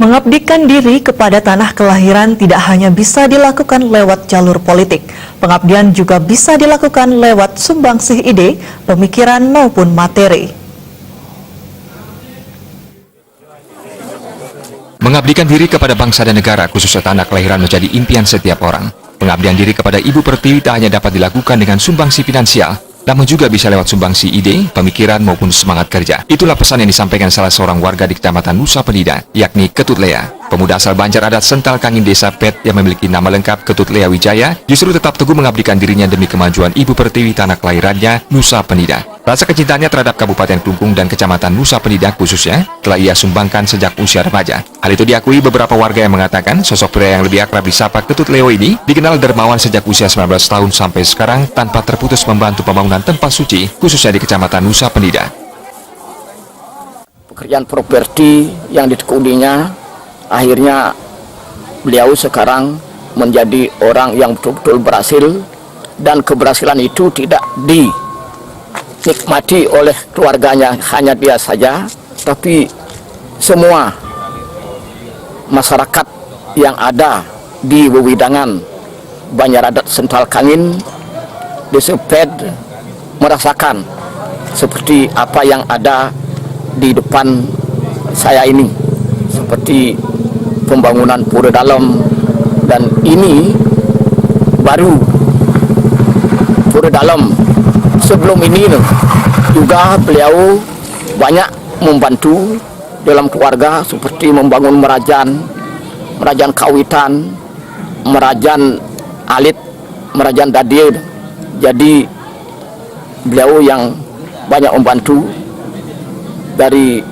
Mengabdikan diri kepada tanah kelahiran tidak hanya bisa dilakukan lewat jalur politik. Pengabdian juga bisa dilakukan lewat sumbangsih ide, pemikiran maupun materi. Mengabdikan diri kepada bangsa dan negara, khususnya tanah kelahiran, menjadi impian setiap orang. Pengabdian diri kepada Ibu Pertiwi tak hanya dapat dilakukan dengan sumbangsi finansial, namun juga bisa lewat sumbangsi ide, pemikiran maupun semangat kerja. Itulah pesan yang disampaikan salah seorang warga di Kecamatan Nusa Penida, yakni Ketut Lea. Pemuda asal Banjar Adat Sental Kangin Desa Pet yang memiliki nama lengkap Ketut Lea Wijaya justru tetap teguh mengabdikan dirinya demi kemajuan Ibu Pertiwi tanah kelahirannya Nusa Penida. Rasa kecintaannya terhadap Kabupaten Klungkung dan Kecamatan Nusa Penida khususnya telah ia sumbangkan sejak usia remaja. Hal itu diakui beberapa warga yang mengatakan sosok pria yang lebih akrab disapa Ketut Leo ini dikenal dermawan sejak usia 19 tahun sampai sekarang tanpa terputus membantu pembangunan tempat suci khususnya di Kecamatan Nusa Penida. Pekerjaan properti yang ditekuninya, akhirnya beliau sekarang menjadi orang yang betul-betul berhasil, dan keberhasilan itu tidak dinikmati oleh keluarganya, hanya dia saja, tapi semua masyarakat yang ada di wewidangan Banjar Adat Sental Kangin Desa Pet merasakan seperti apa yang ada di depan saya ini, seperti pembangunan pura dalam, dan ini baru pura dalam. Sebelum ini juga beliau banyak membantu dalam keluarga, seperti membangun merajan kawitan, merajan alit, merajan dadir. Jadi beliau yang banyak membantu dari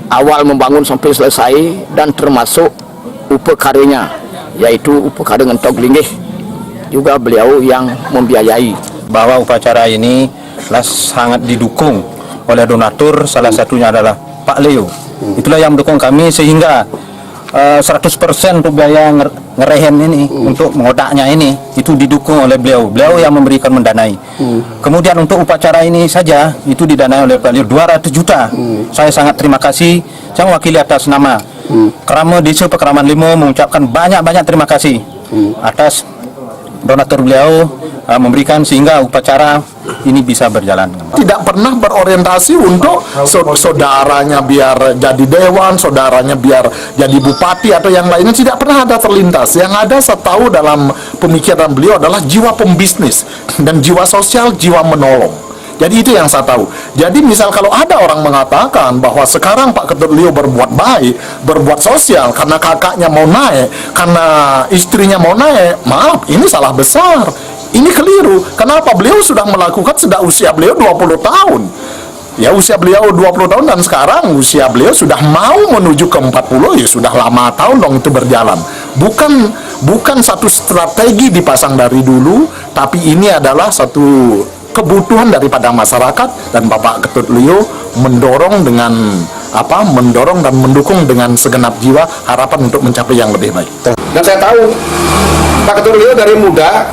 awal membangun sampai selesai, dan termasuk upekaryanya, yaitu upekary Ngentog Linggih, juga beliau yang membiayai. Bahwa upacara ini sangat didukung oleh donatur, salah satunya adalah Pak Leo. Itulah yang mendukung kami sehingga 100% untuk biaya ngerehen ini, untuk mengodaknya ini, itu didukung oleh beliau. Beliau yang memberikan mendanai. Kemudian untuk upacara ini saja, itu didanai oleh Pak Leo 200 juta. Saya sangat terima kasih. Saya mewakili atas nama Krama Desa Pekraman Limo mengucapkan banyak-banyak terima kasih atas donatur beliau memberikan sehingga upacara ini bisa berjalan. Tidak pernah berorientasi untuk saudaranya biar jadi dewan, saudaranya biar jadi bupati atau yang lainnya, tidak pernah ada terlintas. Yang ada saya tahu dalam pemikiran beliau adalah jiwa pembisnis dan jiwa sosial, jiwa menolong. Jadi itu yang saya tahu. Jadi misal kalau ada orang mengatakan bahwa sekarang Pak Ketut Leo berbuat baik, berbuat sosial karena kakaknya mau naik, karena istrinya mau naik, maaf, ini salah besar. Ini keliru. Kenapa? Beliau sudah melakukan sejak usia beliau 20 tahun. Ya, usia beliau 20 tahun dan sekarang usia beliau sudah mau menuju ke 40, ya sudah lama tahun dong itu berjalan. Bukan satu strategi dipasang dari dulu, tapi ini adalah satu kebutuhan daripada masyarakat, dan Bapak Ketut Leo mendorong dan mendukung dengan segenap jiwa harapan untuk mencapai yang lebih baik. Dan saya tahu Pak Ketut Leo dari muda,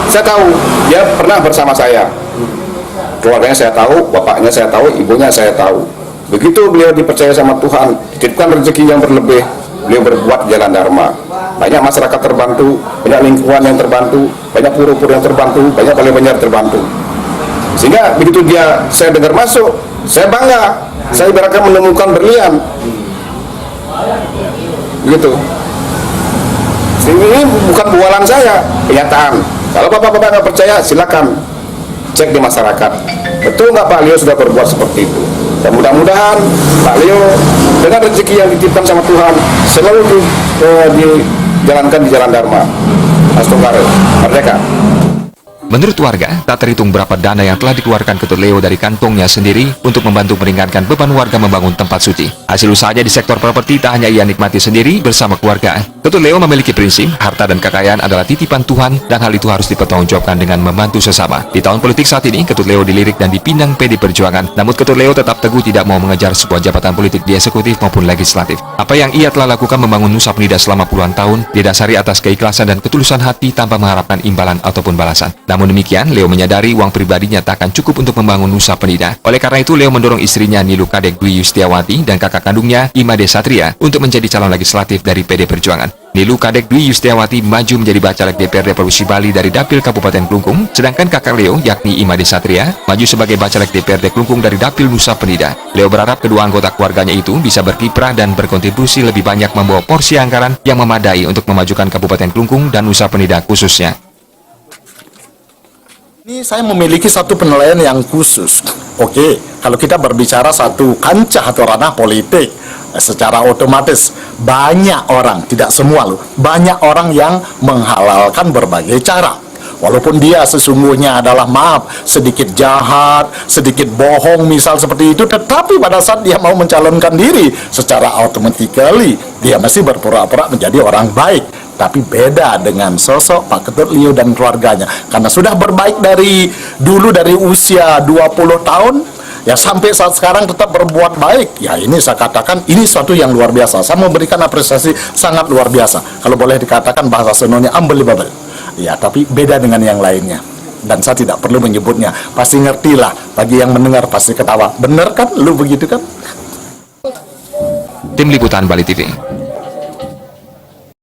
saya tahu dia pernah bersama saya. Keluarganya saya tahu, bapaknya saya tahu, ibunya saya tahu. Begitu beliau dipercaya sama Tuhan, dititipkan rezeki yang berlebih, beliau berbuat jalan dharma. Banyak masyarakat terbantu, banyak lingkungan yang terbantu, banyak pura-pura yang terbantu, banyak balai Banjar terbantu. Sehingga begitu saya dengar masuk, saya bangga. Saya ibaratkan menemukan berlian. Begitu. Ini bukan bualan saya, kenyataan. Kalau bapak-bapak nggak percaya, silakan cek di masyarakat. Betul nggak Pak Leo sudah berbuat seperti itu? Dan mudah-mudahan Pak Leo dengan rezeki yang dititipkan sama Tuhan selalu dijalankan di jalan dharma. Astungkare, merdeka. Menurut warga, tak terhitung berapa dana yang telah dikeluarkan Ketut Leo dari kantongnya sendiri untuk membantu meringankan beban warga membangun tempat suci. Hasil usahanya di sektor properti tak hanya ia nikmati sendiri bersama keluarga. Ketut Leo memiliki prinsip, harta dan kekayaan adalah titipan Tuhan, dan hal itu harus dipertanggungjawabkan dengan membantu sesama. Di tahun politik saat ini, Ketut Leo dilirik dan dipinang PD Perjuangan, namun Ketut Leo tetap teguh tidak mau mengejar sebuah jabatan politik di eksekutif maupun legislatif. Apa yang ia telah lakukan membangun Nusa Penida selama puluhan tahun, didasari atas keikhlasan dan ketulusan hati tanpa mengharapkan imbalan ataupun balasan. Namun demikian, Leo menyadari uang pribadinya tak akan cukup untuk membangun Nusa Penida. Oleh karena itu, Leo mendorong istrinya Nilu Kadek Dwi Yustiawati dan kakak kandungnya Imade Satria untuk menjadi calon legislatif dari PD Perjuangan. Nilu Kadek Dwi Yustiawati maju menjadi Bacalek DPRD Provinsi Bali dari Dapil Kabupaten Klungkung, sedangkan kakak Leo yakni Imade Satria maju sebagai Bacalek DPRD Klungkung dari Dapil Nusa Penida. Leo berharap kedua anggota keluarganya itu bisa berkiprah dan berkontribusi lebih banyak membawa porsi anggaran yang memadai untuk memajukan Kabupaten Klungkung dan Nusa Penida khususnya. Ini saya memiliki satu penilaian yang khusus. Oke, kalau kita berbicara satu kancah atau ranah politik, secara otomatis banyak orang, tidak semua loh, banyak orang yang menghalalkan berbagai cara. Walaupun dia sesungguhnya adalah sedikit jahat, sedikit bohong misal seperti itu, tetapi pada saat dia mau mencalonkan diri, secara automatically dia masih berpura-pura menjadi orang baik. Tapi beda dengan sosok Pak Ketut Leo dan keluarganya, karena sudah berbaik dari dulu, dari usia 20 tahun ya sampai saat sekarang tetap berbuat baik. Ya ini saya katakan ini suatu yang luar biasa. Saya memberikan apresiasi sangat luar biasa. Kalau boleh dikatakan bahasa senonya unbelievable. Ya, tapi beda dengan yang lainnya. Dan saya tidak perlu menyebutnya. Pasti ngertilah. Bagi yang mendengar pasti ketawa. Bener kan? Lu begitu kan? Tim Liputan Bali TV.